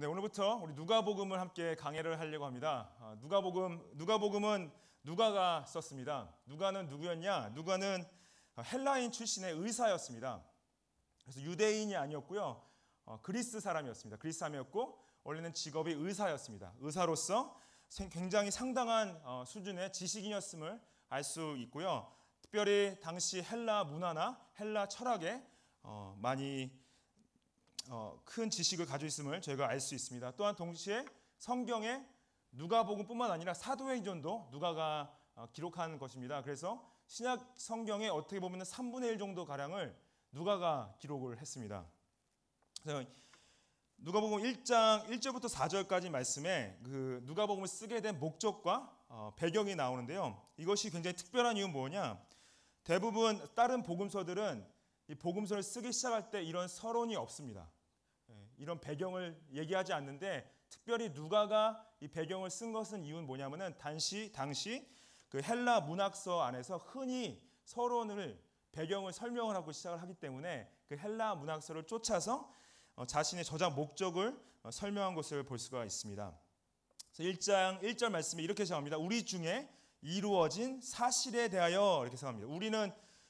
네, 오늘부터 우리 누가복음을 함께 강해를 하려고 합니다. 누가복음은 누가가 썼습니다. 누가는 누구였냐? 누가는 헬라인 출신의 의사였습니다. 그래서 유대인이 아니었고요. 그리스 사람이었습니다. 그리스 사람이었고 원래는 직업이 의사였습니다. 의사로서 굉장히 상당한 수준의 지식인이었음을 알 수 있고요. 특별히 당시 헬라 문화나 헬라 철학에 많이 큰 지식을 가지고 있음을 저희가 알 수 있습니다. 또한 동시에 성경에 누가복음뿐만 아니라 사도행전도 누가가 기록한 것입니다. 그래서 신약 성경에 어떻게 보면 3분의 1 정도 가량을 누가가 기록을 했습니다. 그래서 누가복음 1장 1절부터 4절까지 말씀에 그 누가복음을 쓰게 된 목적과 배경이 나오는데요. 이것이 굉장히 특별한 이유는 뭐냐? 대부분 다른 복음서들은 이 복음서를 쓰기 시작할 때 이런 서론이 없습니다. 이런 배경을 얘기하지 않는데 특별히 누가가 이 배경을 쓴 것은 이유는 뭐냐면은 당시 그 헬라 문학서 안에서 흔히 서론을 배경을 설명을 하고 시작을 하기 때문에 그 헬라 문학서를 쫓아서 자신의 저작 목적을 설명한 것을 볼 수가 있습니다. 그래서 1장 1절 말씀에 이렇게 시작합니다. 우리 중에 이루어진 사실에 대하여 이렇게 시작합니다.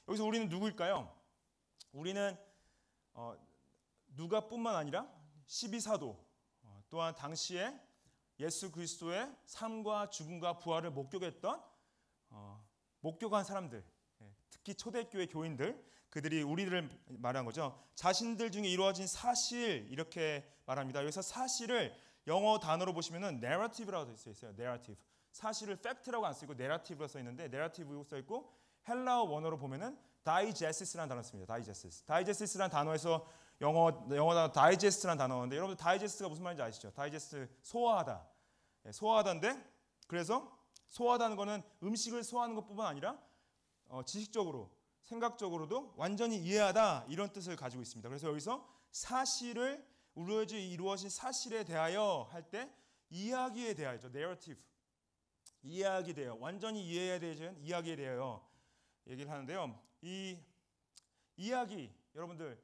여기서 우리는 누구일까요? 우리는 누가뿐만 아니라 12사도 또한 당시에 예수 그리스도의 삶과 죽음과 부활을 목격한 사람들, 특히 초대교회 교인들, 그들이 우리들을 말한 거죠. 자신들 중에 이루어진 사실 이렇게 말합니다. 여기서 사실을 영어 단어로 보시면은 narrative라고 써 있어요. narrative. 사실을 fact라고 안 쓰고 narrative로 써 있는데 narrative로 써 있고 헬라어 원어로 보면은 digest라는 단어 씁니다. digest라는 단어에서 영어 단어 digest라는 단어인데 여러분들 digest가 무슨 말인지 아시죠? digest 소화하다. 소화하다인데 그래서 소화하다는 거는 음식을 소화하는 것뿐만 아니라 지식적으로 생각적으로도 완전히 이해하다 이런 뜻을 가지고 있습니다. 그래서 여기서 사실을 이루어진 사실에 대하여 할 때 이야기에 대하여죠. narrative. 이야기에 대하여 완전히 이해해야 되는 이야기에 대하여 얘기를 하는데요. 이 이야기 여러분들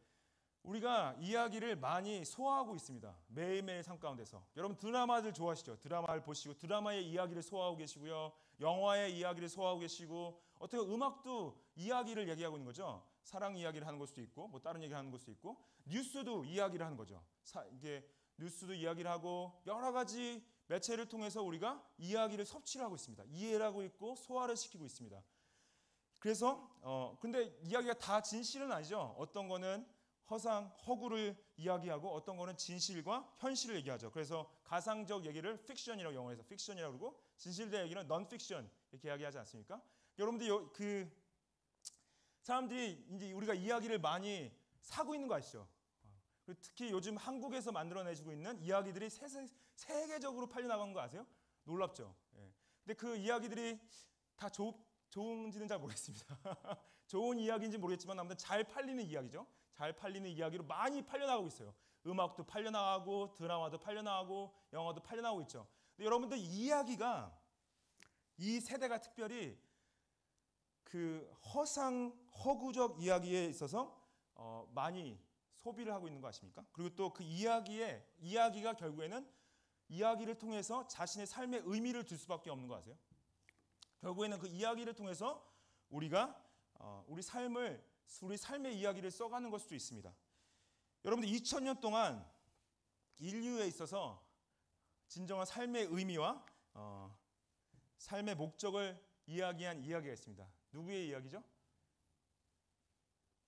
우리가 이야기를 많이 소화하고 있습니다. 매일매일 삶 가운데서. 여러분 드라마들 좋아하시죠? 드라마를 보시고 드라마의 이야기를 소화하고 계시고요. 영화의 이야기를 소화하고 계시고 어떻게 음악도 이야기를 얘기하고 있는 거죠. 사랑 이야기를 하는 걸 수도 있고 뭐 다른 얘기를 하는 걸 수도 있고 뉴스도 이야기를 하는 거죠. 이게 뉴스도 이야기를 하고 여러 가지 매체를 통해서 우리가 이야기를 섭취를 하고 있습니다. 이해를 하고 있고 소화를 시키고 있습니다. 그래서 근데 이야기가 다 진실은 아니죠. 어떤 거는 허구를 이야기하고 어떤 거는 진실과 현실을 얘기하죠. 그래서 가상적 얘기를 픽션이라고 영어에서 픽션이라고 그러고 진실된 얘기는 넌픽션 이렇게 이야기하지 않습니까? 여러분들 그 사람들이 이제 우리가 이야기를 많이 사고 있는 거 아시죠? 특히 요즘 한국에서 만들어내지고 있는 이야기들이 세계적으로 팔려나가는 거 아세요? 놀랍죠? 근데 그 이야기들이 다 좋은지는 잘 모르겠습니다. 좋은 이야기인지 모르겠지만 아무튼 잘 팔리는 이야기죠. 잘 팔리는 이야기로 많이 팔려나가고 있어요. 음악도 팔려나가고 드라마도 팔려나가고 영화도 팔려나가고 있죠. 근데 여러분들 이야기가 이 세대가 특별히 그 허구적 이야기에 있어서 많이 소비를 하고 있는 거 아십니까? 그리고 또 그 이야기가 결국에는 이야기를 통해서 자신의 삶의 의미를 둘 수밖에 없는 거 아세요? 결국에는 그 이야기를 통해서 우리가 우리 삶의 이야기를 써가는 걸 수도 있습니다. 여러분들 2000년 동안 인류에 있어서 진정한 삶의 의미와 삶의 목적을 이야기한 이야기가 있습니다. 누구의 이야기죠?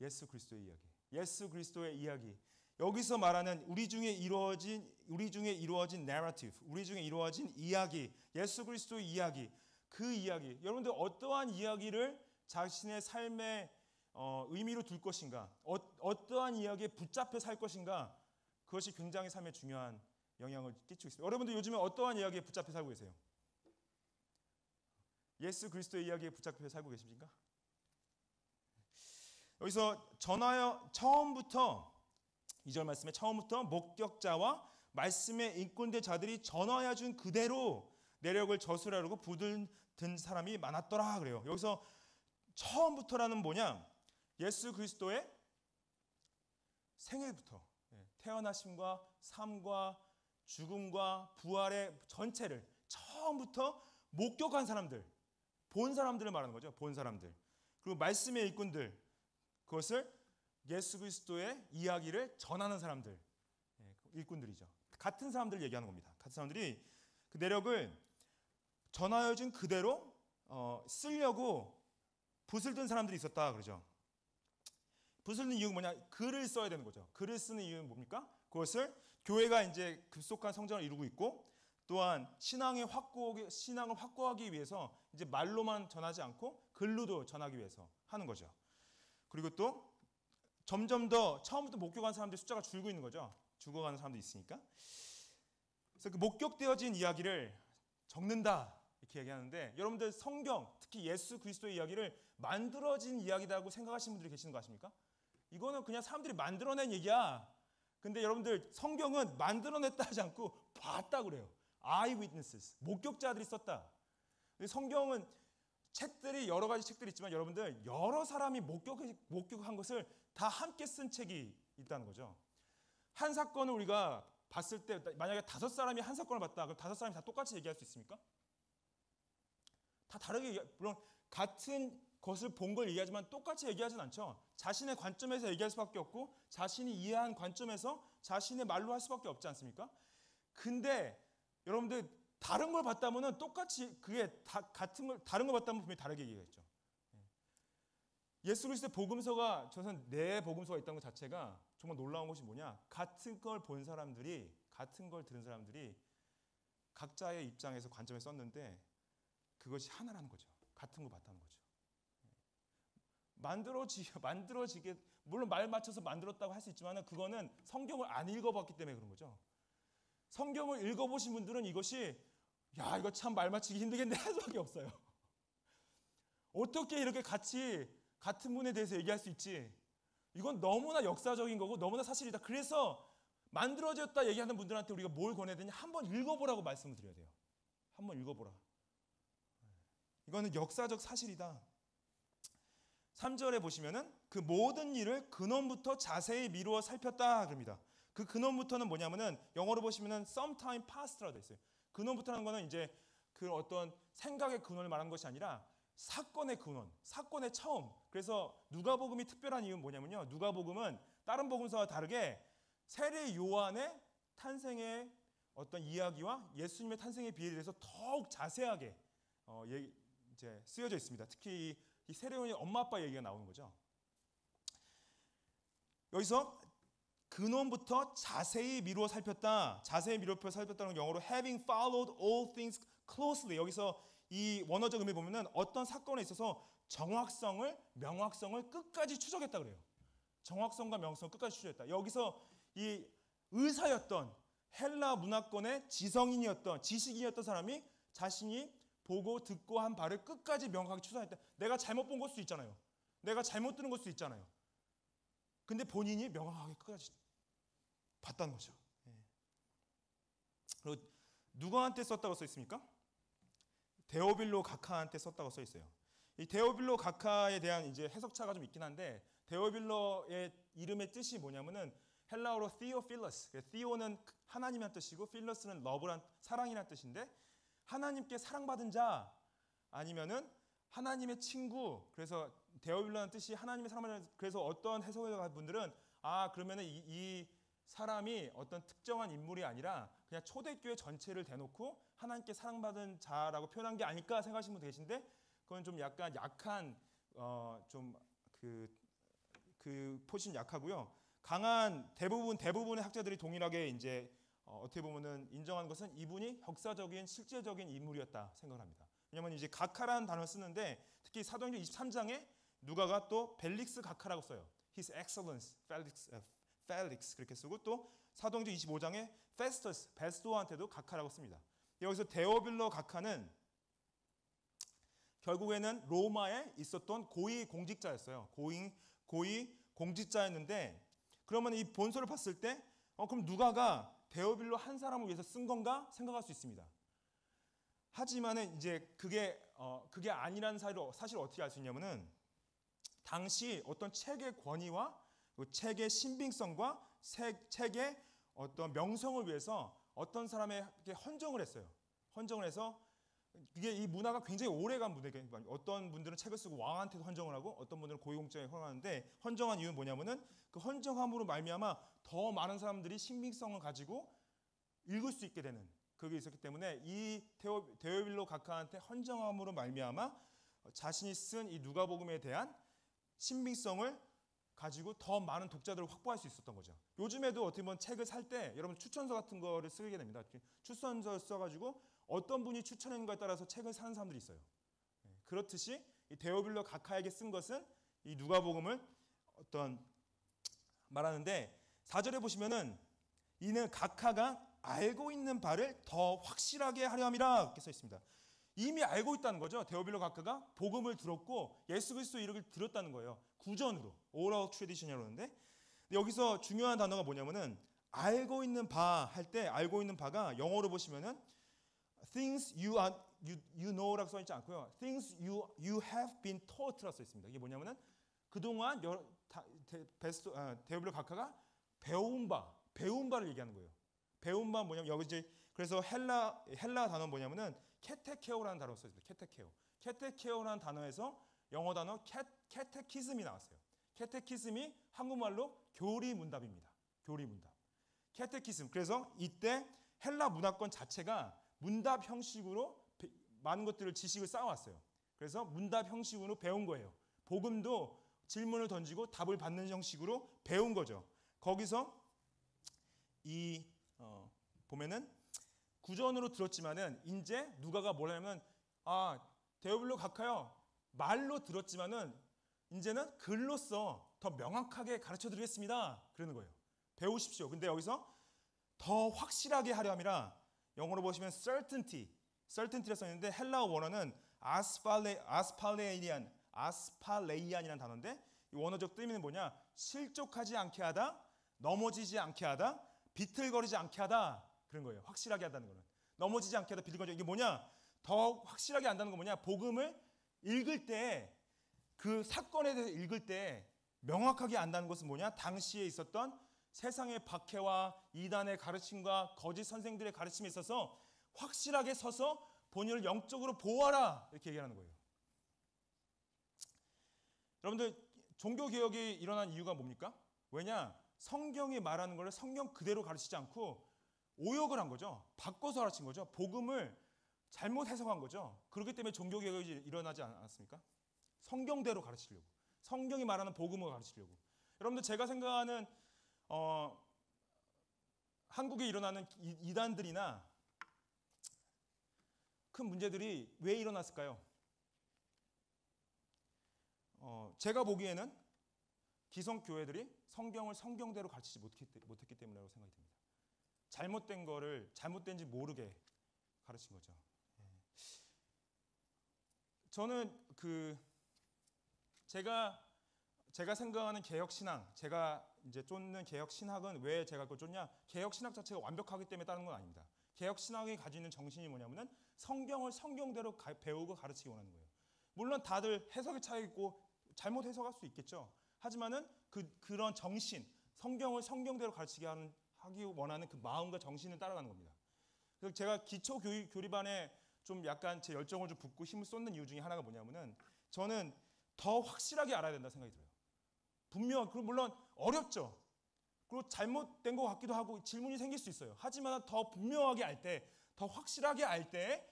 예수 그리스도의 이야기. 예수 그리스도의 이야기. 여기서 말하는 우리 중에 이루어진 narrative, 우리 중에 이루어진 이야기, 예수 그리스도의 이야기. 그 이야기, 여러분들 어떠한 이야기를 자신의 삶의 의미로 둘 것인가, 어떠한 이야기에 붙잡혀 살 것인가, 그것이 굉장히 삶에 중요한 영향을 끼치고 있습니다. 여러분들 요즘에 어떠한 이야기에 붙잡혀 살고 계세요? 예수 그리스도의 이야기에 붙잡혀 살고 계십니까? 여기서 처음부터 2절 말씀에 처음부터 목격자와 말씀에 인권된 자들이 전하여 준 그대로 내력을 저술하려고 부들든 사람이 많았더라 그래요. 여기서 처음부터라는 뭐냐? 예수 그리스도의 생애부터 태어나심과 삶과 죽음과 부활의 전체를 처음부터 목격한 사람들, 본 사람들을 말하는 거죠. 본 사람들. 그리고 말씀의 일꾼들, 그것을 예수 그리스도의 이야기를 전하는 사람들, 일꾼들이죠. 같은 사람들을 얘기하는 겁니다. 같은 사람들이 그 내력을 전하여 준 그대로 쓰려고 붓을 든 사람들이 있었다 그러죠. 붓을 든 이유는 뭐냐? 글을 써야 되는 거죠. 글을 쓰는 이유는 뭡니까? 그것을 교회가 이제 급속한 성장을 이루고 있고, 또한 신앙을 확고하기 위해서 이제 말로만 전하지 않고 글로도 전하기 위해서 하는 거죠. 그리고 또 점점 더 처음부터 목격한 사람들의 숫자가 줄고 있는 거죠. 죽어가는 사람도 있으니까. 그래서 그 목격되어진 이야기를 적는다 이렇게 얘기하는데, 여러분들 성경, 특히 예수 그리스도의 이야기를 만들어진 이야기라고 생각하시는 분들이 계시는 거 아십니까? 이거는 그냥 사람들이 만들어낸 얘기야. 근데 여러분들 성경은 만들어냈다 하지 않고 봤다 그래요. eyewitnesses, 목격자들이 썼다. 성경은 책들이 여러 가지 책들이 있지만 여러분들 여러 사람이 목격한 것을 다 함께 쓴 책이 있다는 거죠. 한 사건을 우리가 봤을 때 만약에 5사람이 한 사건을 봤다. 그럼 5사람이 다 똑같이 얘기할 수 있습니까? 다 다르게, 물론 같은 것을 본 걸 얘기하지만 똑같이 얘기하진 않죠. 자신의 관점에서 얘기할 수밖에 없고 자신이 이해한 관점에서 자신의 말로 할 수밖에 없지 않습니까? 근데 여러분들 다른 걸 봤다면은 똑같이 그게 같은 걸 다른 걸 봤다면 분명히 다르게 얘기하겠죠. 예수 그리스도의 복음서가 저는 네 복음서가 있다는 것 자체가 정말 놀라운 것이 뭐냐? 같은 걸 본 사람들이, 같은 걸 들은 사람들이 각자의 입장에서 관점에 썼는데 그것이 하나라는 거죠. 같은 거 봤다는 거죠. 만들어지게 물론 말 맞춰서 만들었다고 할 수 있지만 그거는 성경을 안 읽어봤기 때문에 그런 거죠. 성경을 읽어보신 분들은 이것이 야 이거 참 말 맞추기 힘들겠네 할 수밖에 없어요. 어떻게 이렇게 같은 분에 대해서 얘기할 수 있지? 이건 너무나 역사적인 거고 너무나 사실이다. 그래서 만들어졌다 얘기하는 분들한테 우리가 뭘 권해야 되냐? 한번 읽어보라고 말씀을 드려야 돼요. 한번 읽어보라. 이거는 역사적 사실이다. 3절에 보시면은 그 모든 일을 근원부터 자세히 미루어 살폈다 그럽니다. 그 근원부터는 뭐냐면은 영어로 보시면은 sometime past라고 돼 있어요. 근원부터라는 거는 이제 그 어떤 생각의 근원을 말하는 것이 아니라 사건의 근원, 사건의 처음. 그래서 누가복음이 특별한 이유는 뭐냐면요. 누가복음은 다른 복음서와 다르게 세례 요한의 탄생의 어떤 이야기와 예수님의 탄생의 비에 대해서 더욱 자세하게 이제 쓰여져 있습니다. 특히 이 세례 요한의 엄마 아빠 얘기가 나오는 거죠. 여기서 근원부터 자세히 미루어 살폈다. 자세히 미루어 살폈다는 영어로 having followed all things closely. 여기서 이 원어적 의미 보면은 어떤 사건에 있어서 정확성을, 명확성을 끝까지 추적했다 그래요. 정확성과 명확성을 끝까지 추적했다. 여기서 이 의사였던 헬라 문화권의 지성인이었던 지식인이었던 사람이 자신이 보고 듣고 한 바를 끝까지 명확하게 추적했다. 내가 잘못 본 걸 수도 있잖아요. 내가 잘못 들은 걸 수도 있잖아요. 근데 본인이 명확하게 끝까지 봤다는 거죠. 그리고 누구한테 썼다고 써 있습니까? 데오빌로 가카한테 썼다고 써 있어요. 이 데오빌로 가카에 대한 이제 해석차가 좀 있긴 한데 데오빌로의 이름의 뜻이 뭐냐면은 헬라어로 theophilus. theo는 하나님이란 뜻이고 philos는 love란 사랑이란 뜻인데 하나님께 사랑받은 자 아니면은 하나님의 친구. 그래서 데오빌로라는 뜻이 하나님의 사랑받은 자. 그래서 어떤 해석가 분들은 그러면은 이 사람이 어떤 특정한 인물이 아니라 그냥 초대교회 전체를 대놓고 하나님께 사랑받은 자라고 표현한 게 아닐까 생각하시는 분도 계신데 그건 좀 약간 약한 좀 그 포지션 약하고요. 강한 대부분의 학자들이 동일하게 이제 어떻게 보면은 인정하는 것은 이분이 역사적인 실제적인 인물이었다 생각을 합니다. 왜냐하면 이제 가카라는 단어를 쓰는데 특히 사도행전 23장에 누가가 또 벨릭스 가카라고 써요. His Excellence Felix 그렇게 쓰고 또 사도행전 25장에 페스터스 베스토한테도 가카라고 씁니다. 여기서 데오빌로 가카는 결국에는 로마에 있었던 고위 공직자였어요. 고위 공직자였는데 그러면 이 본서를 봤을 때 그럼 누가가 데오빌로 한 사람을 위해서 쓴 건가 생각할 수 있습니다. 하지만은 이제 그게 아니라는 사실을 어떻게 알 수 있냐면은 당시 어떤 책의 권위와 책의 신빙성과 책의 어떤 명성을 위해서 어떤 사람에게 헌정을 했어요. 헌정을 해서 이게 이 문화가 굉장히 오래간 문화예요. 어떤 분들은 책을 쓰고 왕한테도 헌정을 하고 어떤 분들은 고위공직자에 헌정하는데 헌정한 이유는 뭐냐면은 그 헌정함으로 말미암아 더 많은 사람들이 신빙성을 가지고 읽을 수 있게 되는 그게 있었기 때문에 이 데오빌로 각하한테 헌정함으로 말미암아 자신이 쓴 이 누가복음에 대한 신빙성을 가지고 더 많은 독자들을 확보할 수 있었던 거죠. 요즘에도 어떻게 보면 책을 살 때 여러분 추천서 같은 거를 쓰게 됩니다. 추천서 써가지고 어떤 분이 추천했는가에 따라서 책을 사는 사람들이 있어요. 그렇듯이 이 데오빌로 각하에게 쓴 것은 이 누가복음을 어떤 말하는데 4절에 보시면은 이는 각하가 알고 있는 바를 더 확실하게 하려 함이라 이렇게 써 있습니다. 이미 알고 있다는 거죠. 데오빌로 각하가 복음을 들었고 예수 그리스도 이름을 들었다는 거예요. 구전으로 오럴 트래디션이라고 하는데 여기서 중요한 단어가 뭐냐면은 알고 있는 바 할 때 알고 있는 바가 영어로 보시면은 things you know라고 써 있지 않고요. things you have been taught라고 써 있습니다. 이게 뭐냐면은 그동안 데오빌로 각하가 배운 바를 얘기하는 거예요. 배운 바 뭐냐면 여기 이제 그래서 헬라 단어는 뭐냐면은 케테케오라는 단어가 써 있습니다. 케테케오라는 단어에서 영어 단어 캐테키즘이 나왔어요. 캐테키즘이 한국말로 교리문답입니다. 교리문답. 캐테키즘. 그래서 이때 헬라 문화권 자체가 문답 형식으로 많은 것들을 지식을 쌓아왔어요. 그래서 문답 형식으로 배운 거예요. 복음도 질문을 던지고 답을 받는 형식으로 배운 거죠. 거기서 보면은 구전으로 들었지만은 이제 누가가 뭐냐면 데오빌로 각하요 말로 들었지만은 이제는 글로써 더 명확하게 가르쳐 드리겠습니다. 그러는 거예요. 배우십시오. 근데 여기서 더 확실하게 하려 함이라 영어로 보시면 certainty라고 써있는데 헬라어 원어는 아스팔레이안이라는 단어인데 이 원어적 뜻은 뭐냐? 실족하지 않게 하다, 넘어지지 않게 하다, 비틀거리지 않게 하다 그런 거예요. 확실하게 한다는 거는 넘어지지 않게 하다, 비틀거리지 이게 뭐냐? 더 확실하게 한다는 거 뭐냐? 복음을 읽을 때 그 사건에 대해서 읽을 때 명확하게 안다는 것은 뭐냐? 당시에 있었던 세상의 박해와 이단의 가르침과 거짓 선생들의 가르침에 있어서 확실하게 서서 본인을 영적으로 보호하라 이렇게 얘기하는 거예요. 여러분들 종교개혁이 일어난 이유가 뭡니까? 왜냐? 성경이 말하는 걸 성경 그대로 가르치지 않고 오역을 한 거죠. 바꿔서 가르친 거죠. 복음을 잘못 해석한 거죠. 그렇기 때문에 종교개혁이 일어나지 않았습니까? 성경대로 가르치려고. 성경이 말하는 복음을 가르치려고. 여러분들 제가 생각하는 한국에 일어나는 이단들이나 큰 문제들이 왜 일어났을까요? 제가 보기에는 기성교회들이 성경을 성경대로 가르치지 못했기 때문이라고 생각이 듭니다. 잘못된 거를 잘못된지 모르게 가르친 거죠. 저는 제가 생각하는 개혁 신앙, 제가 이제 쫓는 개혁 신학은 왜 제가 그걸 쫓냐? 개혁 신학 자체가 완벽하기 때문에 따른 건 아닙니다. 개혁 신학이 가지는 정신이 뭐냐면은 성경을 성경대로 배우고 가르치기 원하는 거예요. 물론 다들 해석의 차이 있고 잘못 해석할 수 있겠죠. 하지만은 그런 정신, 성경을 성경대로 가르치게 하기 원하는 그 마음과 정신을 따라가는 겁니다. 그래서 제가 기초 교리반에 좀 약간 제 열정을 좀 붓고 힘을 쏟는 이유 중에 하나가 뭐냐면은 저는 더 확실하게 알아야 된다 생각이 들어요. 그리고 물론 어렵죠. 그리고 잘못된 것 같기도 하고 질문이 생길 수 있어요. 하지만 더 분명하게 알 때, 더 확실하게 알 때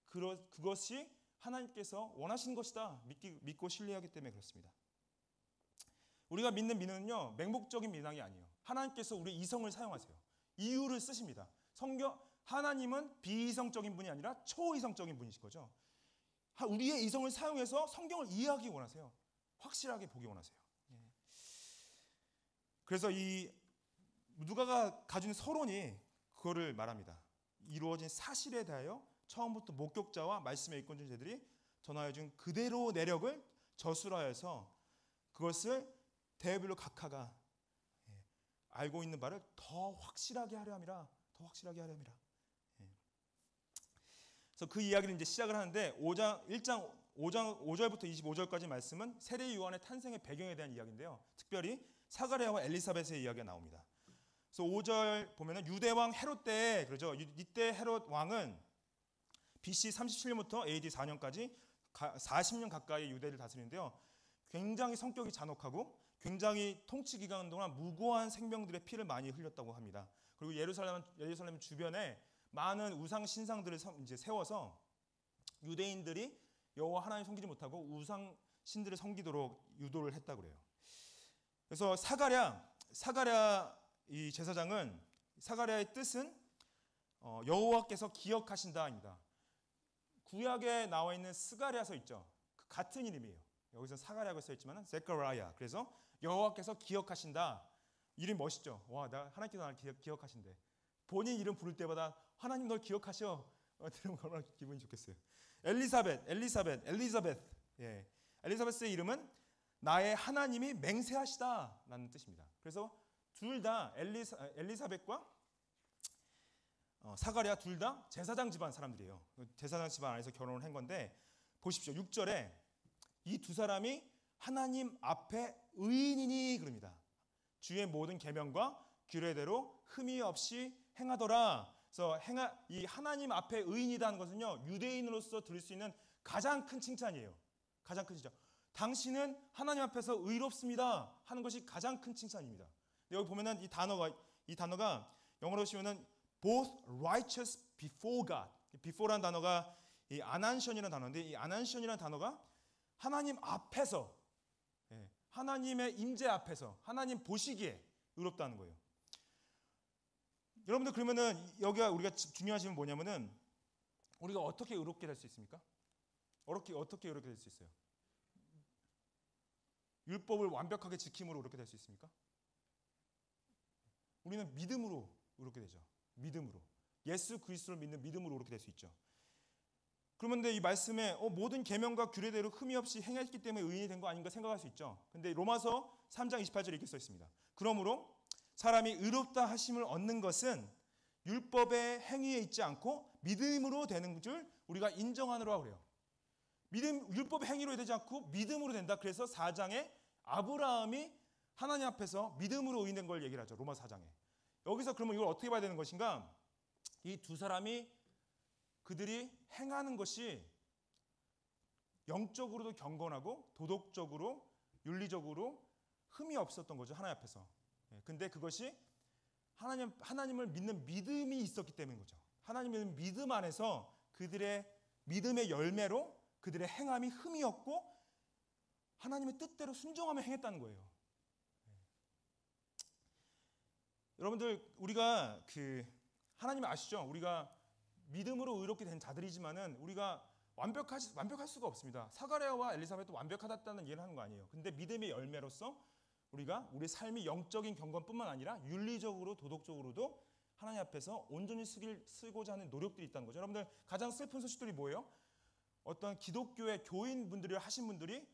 그것이 하나님께서 원하시는 것이다 믿고 신뢰하기 때문에 그렇습니다. 우리가 믿는 민은요 맹목적인 민항이 아니에요. 하나님께서 우리 이성을 사용하세요. 이유를 쓰십니다. 하나님은 비이성적인 분이 아니라 초이성적인 분이신 거죠. 우리의 이성을 사용해서 성경을 이해하기 원하세요. 확실하게 보기 원하세요. 그래서 이 누가가 가진 서론이 그거를 말합니다. 이루어진 사실에 대하여 처음부터 목격자와 말씀에 이끌어준 자들이 전하여 준 그대로 내력을 저술하여서 그것을 데오빌로 각하가 알고 있는 바를 더 확실하게 하려 함이라. 더 확실하게 하려 함이라. 그래서 그 이야기를 이제 시작을 하는데 1장 5절부터 25절까지 말씀은 세례 요한의 탄생의 배경에 대한 이야기인데요. 특별히 사가랴와 엘리사벳의 이야기가 나옵니다. 그래서 5절 보면은 유대 왕 헤롯 때 그러죠. 이때 헤롯 왕은 BC 37년부터 AD 4년까지 40년 가까이 유대를 다스리는데요. 굉장히 성격이 잔혹하고 굉장히 통치 기간 동안 무고한 생명들의 피를 많이 흘렸다고 합니다. 그리고 예루살렘 주변에 많은 우상 신상들을 이제 세워서 유대인들이 여호와 하나님 섬기지 못하고 우상 신들을 섬기도록 유도를 했다고 그래요. 그래서 사가랴 이 제사장은 사가랴의 뜻은 여호와께서 기억하신다입니다. 구약에 나와 있는 스가랴서 있죠. 그 같은 이름이에요. 여기서 사가랴고 써 있지만은 세카라야. 그래서 여호와께서 기억하신다. 이름 멋있죠. 와, 나 하나님께서 나를 기억하신대. 본인 이름 부를 때마다 하나님 널 기억하셔. 들으면 얼마나 기분이 좋겠어요. 엘리자벳. 예. 엘리자벳의 이름은 나의 하나님이 맹세하시다라는 뜻입니다. 그래서 둘 다 엘리사벳과 사가랴 둘 다 제사장 집안 사람들이에요. 제사장 집안 안에서 결혼을 한 건데 보십시오. 6절에 이 두 사람이 하나님 앞에 의인이니 그럽니다. 주의 모든 계명과 규례대로 흠이 없이 행하더라. 그래서 이 하나님 앞에 의인이라는 것은요, 유대인으로서 들을 수 있는 가장 큰 칭찬이에요. 가장 큰 칭찬. 당신은 하나님 앞에서 의롭습니다 하는 것이 가장 큰 칭찬입니다. 여기 보면은 이 단어가 영어로 보시면은 both righteous before God. before라는 단어가 이 아난션이라는 단어인데 이 아난션이라는 단어가 하나님 앞에서, 하나님의 임재 앞에서 하나님 보시기에 의롭다는 거예요. 여러분들 그러면은 여기가 우리가 중요한 질문은 뭐냐면은 우리가 어떻게 의롭게 될 수 있습니까? 어떻게 의롭게 될 수 있어요? 율법을 완벽하게 지킴으로 의롭게 될 수 있습니까? 우리는 믿음으로 의롭게 되죠. 믿음으로. 예수 그리스도를 믿는 믿음으로 의롭게 될 수 있죠. 그런데 이 말씀에 모든 계명과 규례대로 흠이 없이 행했기 때문에 의인이 된 거 아닌가 생각할 수 있죠. 근데 로마서 3장 28절에 이렇게 써 있습니다. 그러므로 사람이 의롭다 하심을 얻는 것은 율법의 행위에 있지 않고 믿음으로 되는 줄 우리가 인정하노라 그래요. 율법의 행위로 되지 않고 믿음으로 된다. 그래서 4장에 아브라함이 하나님 앞에서 믿음으로 의인된 걸 얘기를 하죠. 로마 4장에. 여기서 그러면 이걸 어떻게 봐야 되는 것인가? 이 두 사람이 그들이 행하는 것이 영적으로도 경건하고 도덕적으로 윤리적으로 흠이 없었던 거죠. 하나님 앞에서. 근데 그것이 하나님을 믿는 믿음이 있었기 때문인 거죠. 하나님의 믿음 안에서 그들의 믿음의 열매로 그들의 행함이 흠이 없고 하나님의 뜻대로 순종하며 행했다는 거예요. 여러분들 우리가 하나님 아시죠? 우리가 믿음으로 의롭게 된 자들이지만은 우리가 완벽할 수가 없습니다. 사가랴와 엘리사벳도 완벽하다는 얘기를 하는 거 아니에요. 근데 믿음의 열매로서 우리가 우리 삶이 영적인 경건뿐만 아니라 윤리적으로 도덕적으로도 하나님 앞에서 온전히 쓰고자 하는 노력들이 있다는 거죠. 여러분들 가장 슬픈 소식들이 뭐예요? 어떤 기독교의 교인분들이 하신 분들이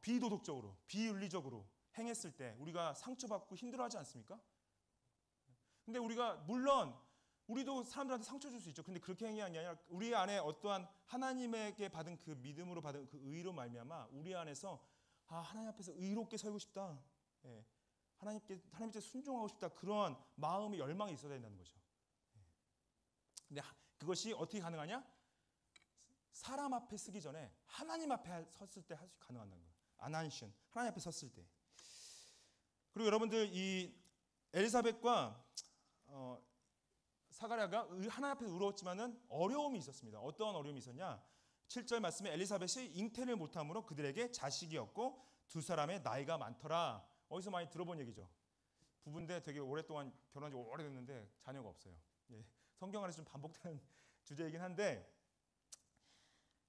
비도덕적으로 비윤리적으로 행했을 때 우리가 상처받고 힘들어하지 않습니까? 근데 우리가 물론 우리도 사람들한테 상처 줄 수 있죠. 근데 그렇게 행한 게 아니라 우리 안에 어떠한 하나님에게 받은 그 믿음으로 받은 그 의로 말미암아 우리 안에서 하나님 앞에서 의롭게 살고 싶다. 하나님께 순종하고 싶다. 그런 마음의 열망이 있어야 된다는 거죠. 근데 그것이 어떻게 가능하냐? 사람 앞에 쓰기 전에 하나님 앞에 섰을 때 할 수 가능하다는 거예요. 아난션, 하나님 앞에 섰을 때. 그리고 여러분들 이 엘리사벳과 사가랴가 하나님 앞에 의로웠지만은 어려움이 있었습니다. 어떠한 어려움이 있었냐? 7절 말씀에 엘리사벳이 잉태를 못함으로 그들에게 자식이 없고 두 사람의 나이가 많더라. 어디서 많이 들어본 얘기죠. 부부인데 되게 오랫동안 결혼한 지 오래됐는데 자녀가 없어요. 성경 안에서 좀 반복되는 주제이긴 한데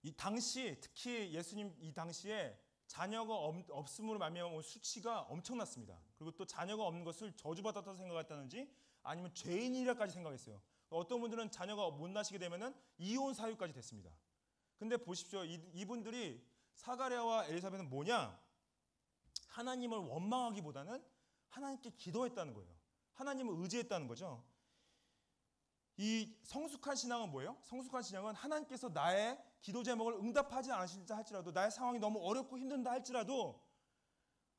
이 당시 특히 예수님 이 당시에 자녀가 없음으로 말미암아 수치가 엄청났습니다. 그리고 또 자녀가 없는 것을 저주받았다고 생각했다는지 아니면 죄인이라까지 생각했어요. 어떤 분들은 자녀가 못 나시게 되면은 이혼 사유까지 됐습니다. 근데 보십시오. 이분들이 사가랴와 엘리사벳은 뭐냐? 하나님을 원망하기보다는 하나님께 기도했다는 거예요. 하나님을 의지했다는 거죠. 이 성숙한 신앙은 뭐예요? 성숙한 신앙은 하나님께서 나의 기도 제목을 응답하지 않으신다 할지라도 나의 상황이 너무 어렵고 힘든다 할지라도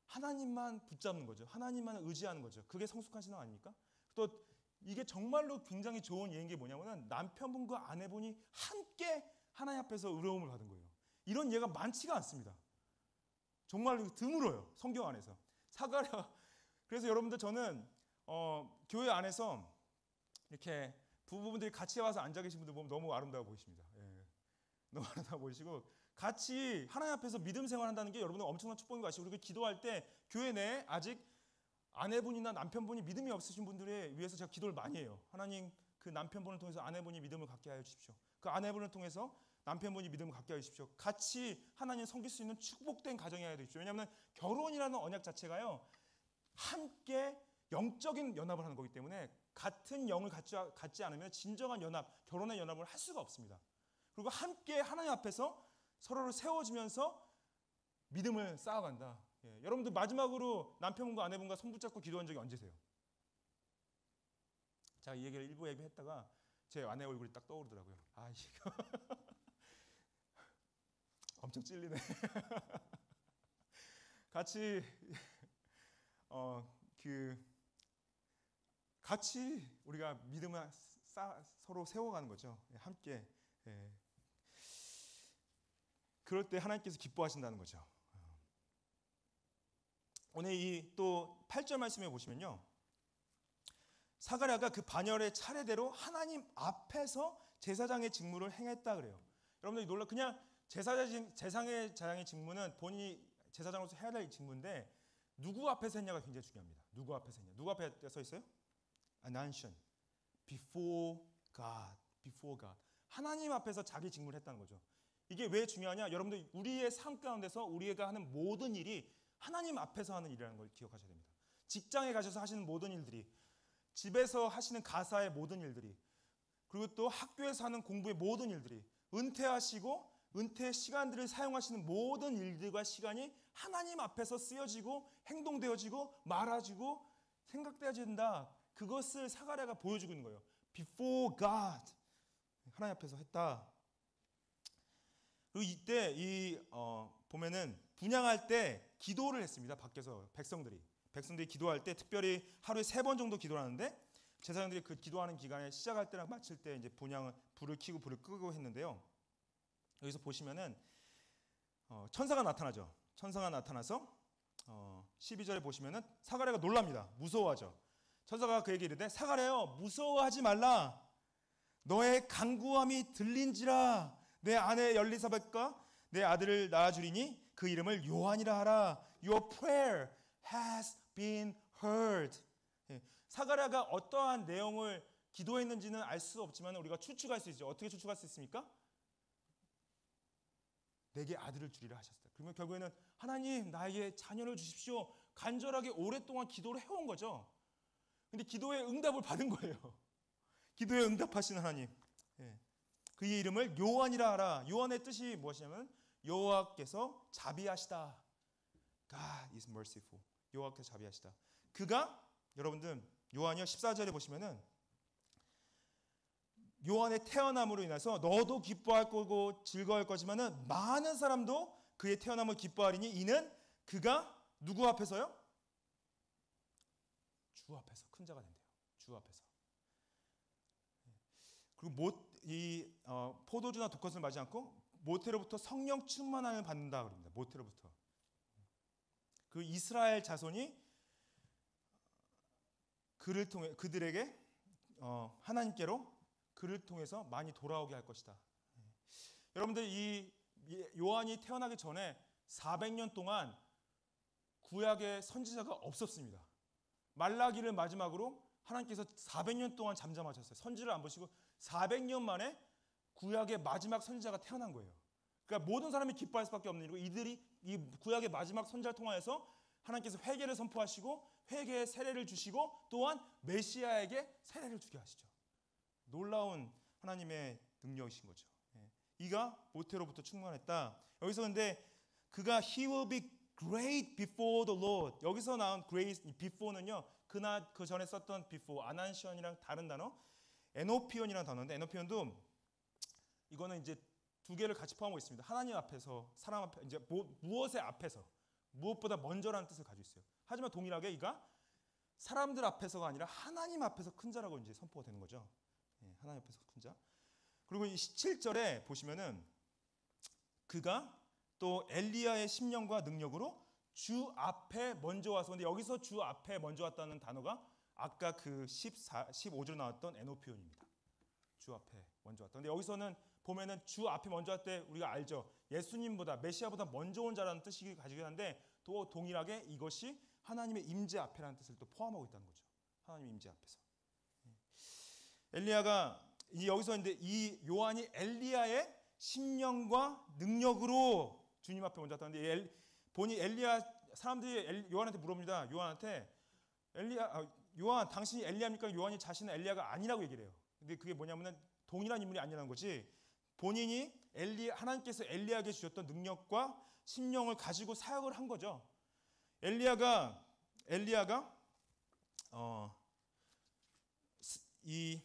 하나님만 붙잡는 거죠. 하나님만 의지하는 거죠. 그게 성숙한 신앙 아닙니까? 또 이게 정말로 굉장히 좋은 예인 게 뭐냐면은 남편분과 아내분이 함께 하나님 앞에서 의로움을 받은 거예요. 이런 예가 많지가 않습니다. 정말 드물어요. 성경 안에서. 사가랴. 그래서 여러분들 저는 교회 안에서 이렇게 부부분들이 같이 와서 앉아 계신 분들 보면 너무 아름다워 보이십니다. 예. 너무 아름다워 보이시고 같이 하나님 앞에서 믿음 생활한다는 게 여러분은 엄청난 축복인 것 아시고 그리고 기도할 때 교회 내에 아직 아내분이나 남편분이 믿음이 없으신 분들에 위해서 제가 기도를 많이 해요. 하나님 그 남편분을 통해서 아내분이 믿음을 갖게 하여 주십시오. 그 아내분을 통해서 남편분이 믿음을 갖게 하여 주십시오. 같이 하나님 섬길 수 있는 축복된 가정이 하여 주십시오. 왜냐하면 결혼이라는 언약 자체가요. 함께 영적인 연합을 하는 거기 때문에 같은 영을 갖지 않으면 진정한 연합, 결혼의 연합을 할 수가 없습니다. 그리고 함께 하나님 앞에서 서로를 세워주면서 믿음을 쌓아간다. 예, 여러분들 마지막으로 남편분과 아내분과 손 붙잡고 기도한 적이 언제세요? 제가 이 얘기를 일부 얘기했다가 제 아내 얼굴이 딱 떠오르더라고요. 아 이거 엄청 찔리네. 같이 같이 우리가 믿음을 서로 세워가는 거죠. 함께. 예. 그럴 때 하나님께서 기뻐하신다는 거죠. 오늘 이 또 8절 말씀에 보시면요. 사가랴가 그 반열의 차례대로 하나님 앞에서 제사장의 직무를 행했다 그래요. 여러분들이 놀라 그냥 제사장의 직무는 본인이 제사장으로서 해야 될 직무인데 누구 앞에서 했냐가 굉장히 중요합니다. 누구 앞에서 했냐? 누구 앞에 써 있어요? Anantion, before God, before God. 하나님 앞에서 자기 직무를 했다는 거죠. 이게 왜 중요하냐? 여러분들 우리의 삶 가운데서 우리가 하는 모든 일이 하나님 앞에서 하는 일이라는 걸 기억하셔야 됩니다. 직장에 가셔서 하시는 모든 일들이, 집에서 하시는 가사의 모든 일들이, 그리고 또 학교에서 하는 공부의 모든 일들이, 은퇴하시고 은퇴 시간들을 사용하시는 모든 일들과 시간이 하나님 앞에서 쓰여지고 행동되어지고 말아지고 생각되어진다. 그것을 사가랴가 보여주고 있는 거예요. Before God. 하나님 앞에서 했다. 그리고 이때 보면은 분향할 때 기도를 했습니다. 밖에서 백성들이 기도할 때 특별히 하루에 3번 정도 기도를 하는데 제사장들이 그 기도하는 기간에 시작할 때랑 마칠 때 이제 분향을 불을 켜고 불을 끄고 했는데요. 여기서 보시면은 천사가 나타나죠. 천사가 나타나서 12절에 보시면은 사가랴가 놀랍니다. 무서워하죠. 천사가 그에게 이르되 사가랴여 무서워하지 말라. 너의 간구함이 들린지라. 내 아내 엘리사벳과 내 아들을 낳아주리니 그 이름을 요한이라 하라. Your prayer has been heard. 사가랴가 어떠한 내용을 기도했는지는 알 수 없지만 우리가 추측할 수 있죠. 어떻게 추측할 수 있습니까? 내게 아들을 주리라 하셨어요. 그러면 결국에는 하나님 나에게 자녀를 주십시오. 간절하게 오랫동안 기도를 해온 거죠. 근데 기도의 응답을 받은 거예요. 기도에 응답하신 하나님. 그의 이름을 요한이라 하라. 요한의 뜻이 무엇이냐면 여호와께서 자비하시다. God is merciful. 여호와께서 자비하시다. 그가 여러분들 요한이요 14절에 보시면은 요한의 태어남으로 인해서 너도 기뻐할 거고 즐거워할 거지만은 많은 사람도 그의 태어남을 기뻐하리니 이는 그가 누구 앞에서요? 주 앞에서 큰 자가 된대요. 주 앞에서. 그리고 포도주나 독것을 마지 않고 모태로부터 성령 충만함을 받는다 그럽니다. 모태로부터. 그 이스라엘 자손이 그를 통해 그들에게 하나님께로 그를 통해서 많이 돌아오게 할 것이다. 여러분들 이 요한이 태어나기 전에 400년 동안 구약의 선지자가 없었습니다. 말라기를 마지막으로 하나님께서 400년 동안 잠잠하셨어요. 선지를 안 보시고 400년 만에 구약의 마지막 선지자가 태어난 거예요. 그러니까 모든 사람이 기뻐할 수밖에 없는 일이고 이들이 이 구약의 마지막 선지자를 통하여서 하나님께서 회개를 선포하시고 회개의 세례를 주시고 또한 메시아에게 세례를 주게 하시죠. 놀라운 하나님의 능력이신 거죠. 이가 모태로부터 충만했다. 여기서 근데 그가 he will be great before the Lord. 여기서 나온 great before는요. 그 전에 썼던 before 아난시언이랑 다른 단어 에노피온이라는 단어인데 에노피온도 이거는 이제 두 개를 같이 포함하고 있습니다. 하나님 앞에서 사람 앞에 이제 무엇의 앞에서 무엇보다 먼저라는 뜻을 가지고 있어요. 하지만 동일하게 이가 사람들 앞에서가 아니라 하나님 앞에서 큰 자라고 이제 선포가 되는 거죠. 예, 하나님 앞에서 큰 자. 그리고 이 17절에 보시면은 그가 또 엘리야의 심령과 능력으로 주 앞에 먼저 와서, 근데 여기서 주 앞에 먼저 왔다는 단어가 아까 그 15절 나왔던 에노피온입니다. 주 앞에 먼저 왔다. 근데 여기서는 보면은 주 앞에 먼저 왔을 때 우리가 알죠. 예수님보다 메시아보다 먼저 온 자라는 뜻이 가지긴 한데 또 동일하게 이것이 하나님의 임재 앞에라는 뜻을 또 포함하고 있다는 거죠. 하나님의 임재 앞에서. 엘리야가 여기서 근데 이 요한이 엘리야의 심령과 능력으로 주님 앞에 먼저 왔다는데 본이 엘리야 사람들이 요한한테 물어봅니다. 요한 당신이 엘리야입니까? 요한이 자신은 엘리야가 아니라고 얘기를 해요. 근데 그게 뭐냐면은 동일한 인물이 아니라는 거지. 본인이 하나님께서 엘리야에게 주셨던 능력과 심령을 가지고 사역을 한 거죠. 엘리야가 이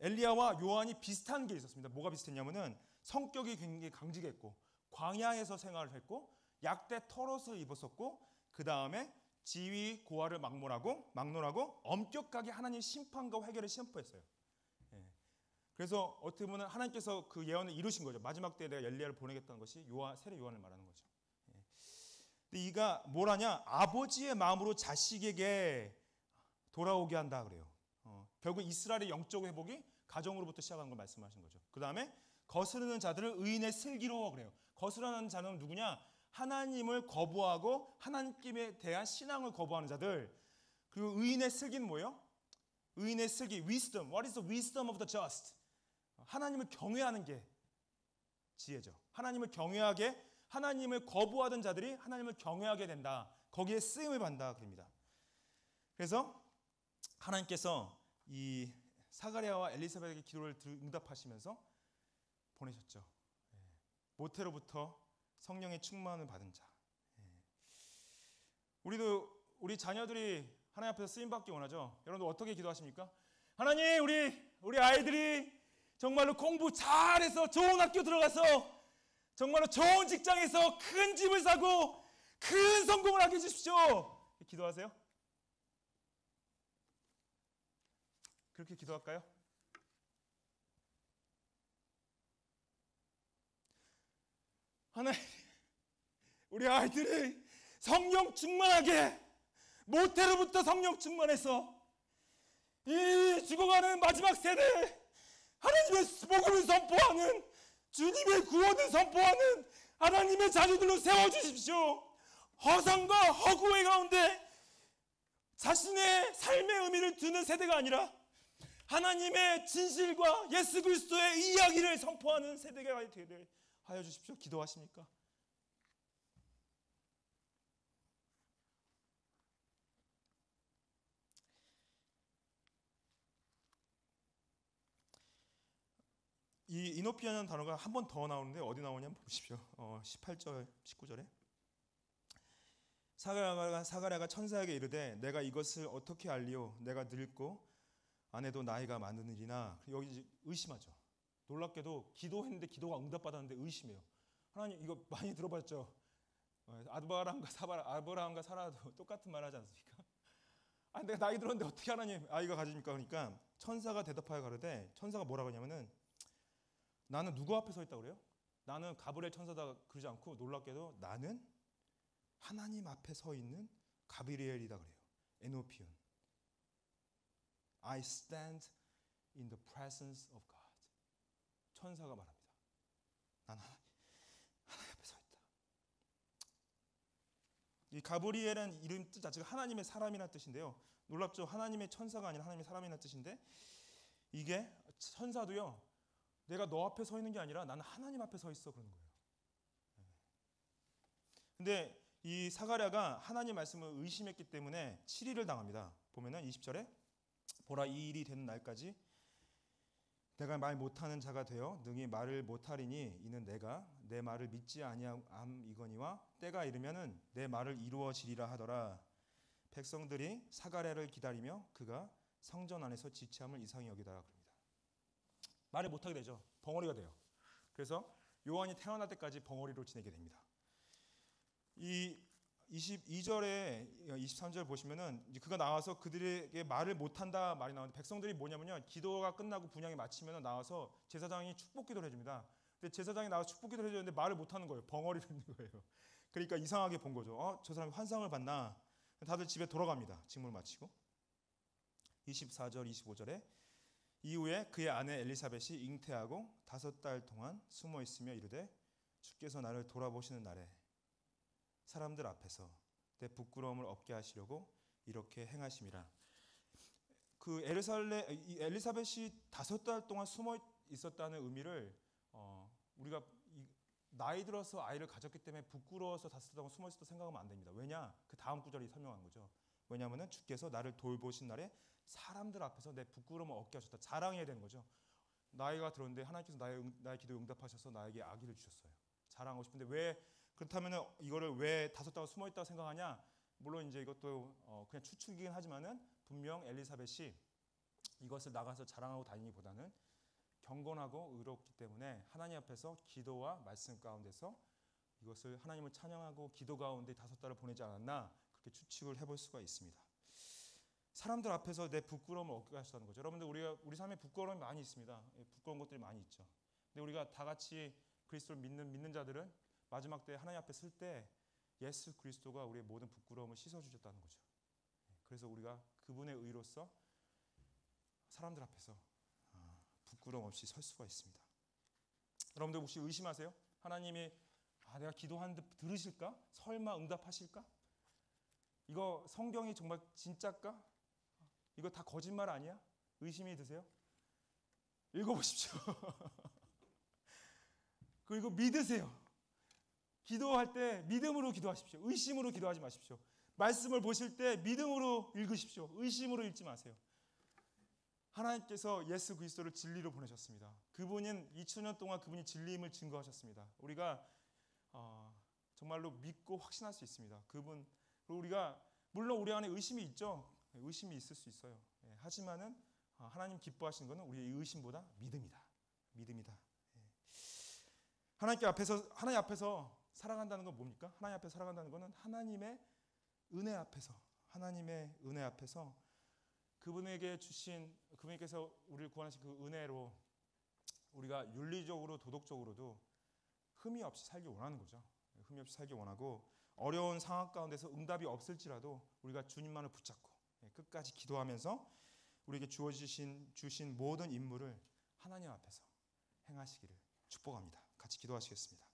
엘리야와 요한이 비슷한 게 있었습니다. 뭐가 비슷했냐면은 성격이 굉장히 강직했고 광야에서 생활을 했고 약대 털옷을 입었었고 그 다음에 지위 고하를 막론하고 엄격하게 하나님 심판과 회개를 선포했어요. 예. 그래서 어떻게 보면 하나님께서 그 예언을 이루신 거죠. 마지막 때에 내가 엘리야를 보내겠다는 것이 세례 요한을 말하는 거죠. 예. 근데 이가 뭘 하냐? 아버지의 마음으로 자식에게 돌아오게 한다 그래요. 결국 이스라엘의 영적 회복이 가정으로부터 시작한 걸 말씀하신 거죠. 그 다음에 거스르는 자들을 의인의 슬기로 그래요. 거스르는 자는 누구냐? 하나님을 거부하고 하나님께 대한 신앙을 거부하는 자들. 그리고 의인의 슬기는 뭐예요? 의인의 슬기, wisdom. What is the wisdom of the just? 하나님을 경외하는 게 지혜죠. 하나님을 경외하게, 하나님을 거부하던 자들이 하나님을 경외하게 된다. 거기에 쓰임을 받는다 그럽니다. 그래서 하나님께서 이 사가랴와 엘리사벳의 기도를 응답하시면서 보내셨죠. 모태로부터 성령의 충만을 받은 자. 우리 자녀들이 하나님 앞에서 쓰임 받기 원하죠. 여러분들 어떻게 기도하십니까? 하나님, 우리 아이들이 정말로 공부 잘해서 좋은 학교 들어가서 정말로 좋은 직장에서 큰 집을 사고 큰 성공을 하게 해주십시오. 기도하세요? 그렇게 기도할까요? 하나님, 우리 아이들이 성령 충만하게 모태로부터 성령 충만해서 이 죽어가는 마지막 세대 하나님의 복음을 선포하는 주님의 구원을 선포하는 하나님의 자녀들로 세워주십시오. 허상과 허구의 가운데 자신의 삶의 의미를 두는 세대가 아니라 하나님의 진실과 예수 그리스도의 이야기를 선포하는 세대가 되게 하여 주십시오. 기도하십니까? 이 이노피아라는 단어가 한 번 더 나오는데 어디 나오냐 한번 보십시오. 18절, 19절에 사가랴가 천사에게 이르되 내가 이것을 어떻게 알리오? 내가 늙고 아내도 나이가 많으니라. 여기 의심하죠. 놀랍게도 기도했는데 기도가 응답받았는데 의심해요. 하나님, 이거 많이 들어봤죠? 아브라함과 사라도 똑같은 말 하지 않습니까? 내가 나이 들었는데 어떻게 하나님 아이가 가집니까? 그러니까 천사가 대답하여 가로되, 천사가 뭐라고 하냐면은 나는 누구 앞에 서 있다고 그래요? 나는 가브리엘 천사다 그러지 않고 놀랍게도 나는 하나님 앞에 서 있는 가브리엘이다 그래요. 에노피온. I stand in the presence of God. 천사가 말합니다. 난 하나님 앞에 서 있다. 이 가브리엘은 이름 뜻 자체가 하나님의 사람이라는 뜻인데요. 놀랍죠? 하나님의 천사가 아니라 하나님의 사람이라는 뜻인데 이게 천사도요. 내가 너 앞에 서 있는 게 아니라 나는 하나님 앞에 서 있어 그러는 거예요. 근데 이 사가랴가 하나님 말씀을 의심했기 때문에 7일을 당합니다. 보면은 20절에 보라 이 일이 되는 날까지 내가 말 못하는 자가 되어 능히 말을 못하리니 이는 내가 내 말을 믿지 아니함이거니와 때가 이르면은 내 말을 이루어지리라 하더라. 백성들이 사가랴를 기다리며 그가 성전 안에서 지체함을 이상히 여기다가 그럽니다. 말을 못하게 되죠. 벙어리가 돼요. 그래서 요한이 태어날 때까지 벙어리로 지내게 됩니다. 이 22절에 23절 보시면은 이제 그가 나와서 그들에게 말을 못한다 말이 나오는데 백성들이 뭐냐면요, 기도가 끝나고 분향이 마치면 나와서 제사장이 축복 기도를 해줍니다. 근데 제사장이 나와서 축복 기도를 해주는데 말을 못하는 거예요. 벙어리를 있는 거예요. 그러니까 이상하게 본 거죠. 저 사람이 환상을 봤나? 다들 집에 돌아갑니다. 직무를 마치고. 24절 25절에 이후에 그의 아내 엘리사벳이 잉태하고 5달 동안 숨어 있으며 이르되 주께서 나를 돌아보시는 날에 사람들 앞에서 내 부끄러움을 없게 하시려고 이렇게 행하심이라. 그 엘리사벳이 5달 동안 숨어 있었다는 의미를 우리가 나이 들어서 아이를 가졌기 때문에 부끄러워서 5달 동안 숨어 있었다 생각하면 안 됩니다. 왜냐? 그 다음 구절이 설명한 거죠. 왜냐하면 주께서 나를 돌보신 날에 사람들 앞에서 내 부끄러움을 얻게 하셨다. 자랑해야 되는 거죠. 나이가 들었는데 하나님께서 나의 기도에 응답하셔서 나에게 아기를 주셨어요. 자랑하고 싶은데 왜 그렇다면 이거를 왜 5달 숨어 있다고 생각하냐? 물론 이제 이것도 그냥 추측이긴 하지만은 분명 엘리사벳이 이것을 나가서 자랑하고 다니기보다는 경건하고 의롭기 때문에 하나님 앞에서 기도와 말씀 가운데서 이것을 하나님을 찬양하고 기도 가운데 5달을 보내지 않았나, 그렇게 추측을 해볼 수가 있습니다. 사람들 앞에서 내 부끄러움을 얻게 하셨다는 거죠. 여러분들 우리 삶에 부끄러움이 많이 있습니다. 부끄러운 것들이 많이 있죠. 근데 우리가 다 같이 그리스도를 믿는 자들은 마지막 때 하나님 앞에 설 때 예수 그리스도가 우리의 모든 부끄러움을 씻어주셨다는 거죠. 그래서 우리가 그분의 의로서 사람들 앞에서 부끄러움 없이 설 수가 있습니다. 여러분들 혹시 의심하세요? 하나님이 내가 기도하는데 들으실까? 설마 응답하실까? 이거 성경이 정말 진짜일까? 이거 다 거짓말 아니야? 의심이 드세요? 읽어보십시오. 그리고 믿으세요. 기도할 때 믿음으로 기도하십시오. 의심으로 기도하지 마십시오. 말씀을 보실 때 믿음으로 읽으십시오. 의심으로 읽지 마세요. 하나님께서 예수 그리스도를 진리로 보내셨습니다. 그분은 2000년 동안 그분이 진리임을 증거하셨습니다. 우리가 정말로 믿고 확신할 수 있습니다. 그리고 우리가 물론 우리 안에 의심이 있죠. 의심이 있을 수 있어요. 하지만은 하나님 기뻐하시는 것은 우리의 의심보다 믿음이다. 믿음이다. 하나님 앞에서 살아간다는 건 뭡니까? 하나님 앞에서 살아간다는 것은 하나님의 은혜 앞에서 그분께서 우리를 구원하신 그 은혜로 우리가 윤리적으로 도덕적으로도 흠이 없이 살기 원하는 거죠. 흠이 없이 살기 원하고 어려운 상황 가운데서 응답이 없을지라도 우리가 주님만을 붙잡고 끝까지 기도하면서 우리에게 주신 모든 임무를 하나님 앞에서 행하시기를 축복합니다. 같이 기도하시겠습니다.